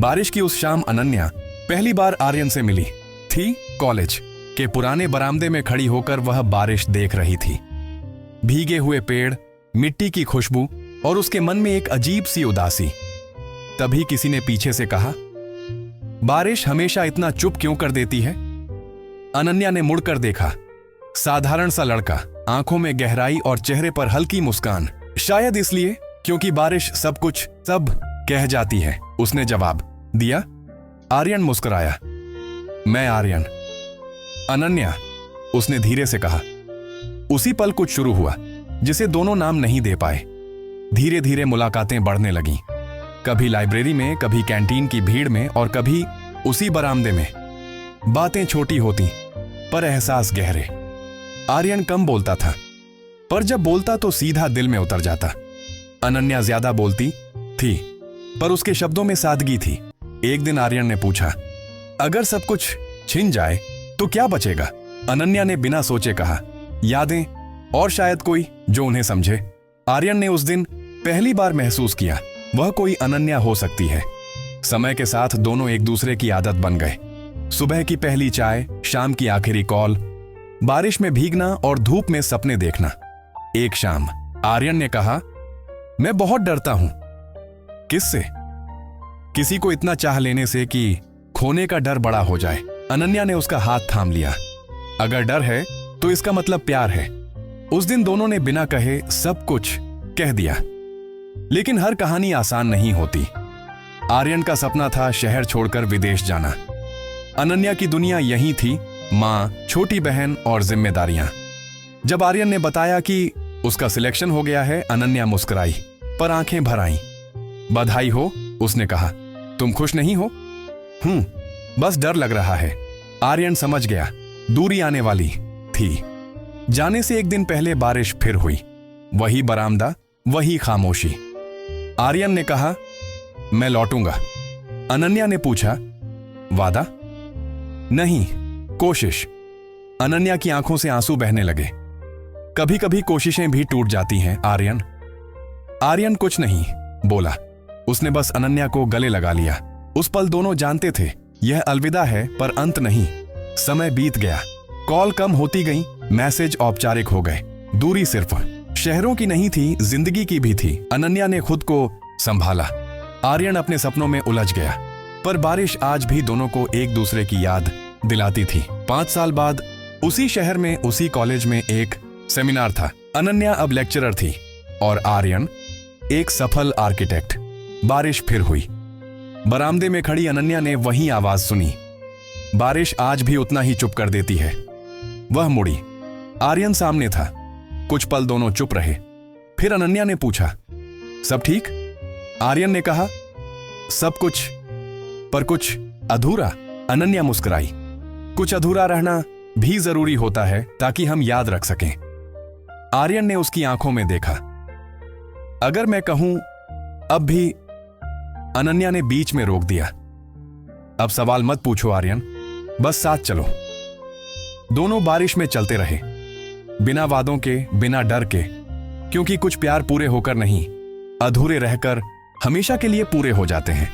बारिश की उस शाम अनन्या पहली बार आर्यन से मिली थी। कॉलेज के पुराने बरामदे में खड़ी होकर वह बारिश देख रही थी। भीगे हुए पेड़, मिट्टी की खुशबू और उसके मन में एक अजीब सी उदासी। तभी किसी ने पीछे से कहा, बारिश हमेशा इतना चुप क्यों कर देती है? अनन्या ने मुड़कर देखा। साधारण सा लड़का, आंखों में गहराई और चेहरे पर हल्की मुस्कान। शायद इसलिए क्योंकि बारिश सब कह जाती है। उसने जवाब दिया। आर्यन मुस्कुराया। मैं आर्यन। अनन्या, उसने धीरे से कहा। उसी पल कुछ शुरू हुआ जिसे दोनों नाम नहीं दे पाए। धीरे धीरे मुलाकातें बढ़ने लगीं। कभी लाइब्रेरी में, कभी कैंटीन की भीड़ में और कभी उसी बरामदे में। बातें छोटी होती पर एहसास गहरे। आर्यन कम बोलता था, पर जब बोलता तो सीधा दिल में उतर जाता। अनन्या ज्यादा बोलती थी, पर उसके शब्दों में सादगी थी। एक दिन आर्यन ने पूछा, अगर सब कुछ छिन जाए तो क्या बचेगा? अनन्या ने बिना सोचे कहा, यादें और शायद कोई जो उन्हें समझे। आर्यन ने उस दिन पहली बार महसूस किया वह कोई अनन्या हो सकती है। समय के साथ दोनों एक दूसरे की आदत बन गए। सुबह की पहली चाय, शाम की आखिरी कॉल, बारिश में भीगना और धूप में सपने देखना। एक शाम आर्यन ने कहा, मैं बहुत डरता हूं। किससे? किसी को इतना चाह लेने से कि खोने का डर बड़ा हो जाए। अनन्या ने उसका हाथ थाम लिया। अगर डर है तो इसका मतलब प्यार है। उस दिन दोनों ने बिना कहे सब कुछ कह दिया। लेकिन हर कहानी आसान नहीं होती। आर्यन का सपना था शहर छोड़कर विदेश जाना। अनन्या की दुनिया यही थी, मां, छोटी बहन और जिम्मेदारियां। जब आर्यन ने बताया कि उसका सिलेक्शन हो गया है, अनन्या मुस्कुराई पर आंखें भर आईं। बधाई हो, उसने कहा। तुम खुश नहीं हो? बस डर लग रहा है। आर्यन समझ गया दूरी आने वाली थी। जाने से एक दिन पहले बारिश फिर हुई। वही बरामदा, वही खामोशी। आर्यन ने कहा, मैं लौटूंगा। अनन्या ने पूछा, वादा? नहीं, कोशिश। अनन्या की आंखों से आंसू बहने लगे। कभी कभी कोशिशें भी टूट जाती हैं आर्यन। आर्यन कुछ नहीं बोला। उसने बस अनन्या को गले लगा लिया। उस पल दोनों जानते थे यह अलविदा है, पर अंत नहीं। समय बीत गया। कॉल कम होती गई, मैसेज औपचारिक हो गए। दूरी सिर्फ शहरों की नहीं थी, जिंदगी की भी थी। अनन्या ने खुद को संभाला। आर्यन अपने सपनों में उलझ गया, पर बारिश आज भी दोनों को एक दूसरे की याद दिलाती थी। 5 साल बाद उसी शहर में, उसी कॉलेज में एक सेमिनार था। अनन्या अब लेक्चरर थी और आर्यन एक सफल आर्किटेक्ट। बारिश फिर हुई। बरामदे में खड़ी अनन्या ने वही आवाज सुनी। बारिश आज भी उतना ही चुप कर देती है। वह मुड़ी। आर्यन सामने था। कुछ पल दोनों चुप रहे। फिर अनन्या ने पूछा, सब ठीक? आर्यन ने कहा, सब कुछ, पर कुछ अधूरा। अनन्या मुस्कुराई। कुछ अधूरा रहना भी जरूरी होता है ताकि हम याद रख सकें। आर्यन ने उसकी आंखों में देखा। अगर मैं कहूं अब भी? अनन्या ने बीच में रोक दिया। अब सवाल मत पूछो आर्यन, बस साथ चलो। दोनों बारिश में चलते रहे, बिना वादों के, बिना डर के, क्योंकि कुछ प्यार पूरे होकर नहीं, अधूरे रहकर हमेशा के लिए पूरे हो जाते हैं।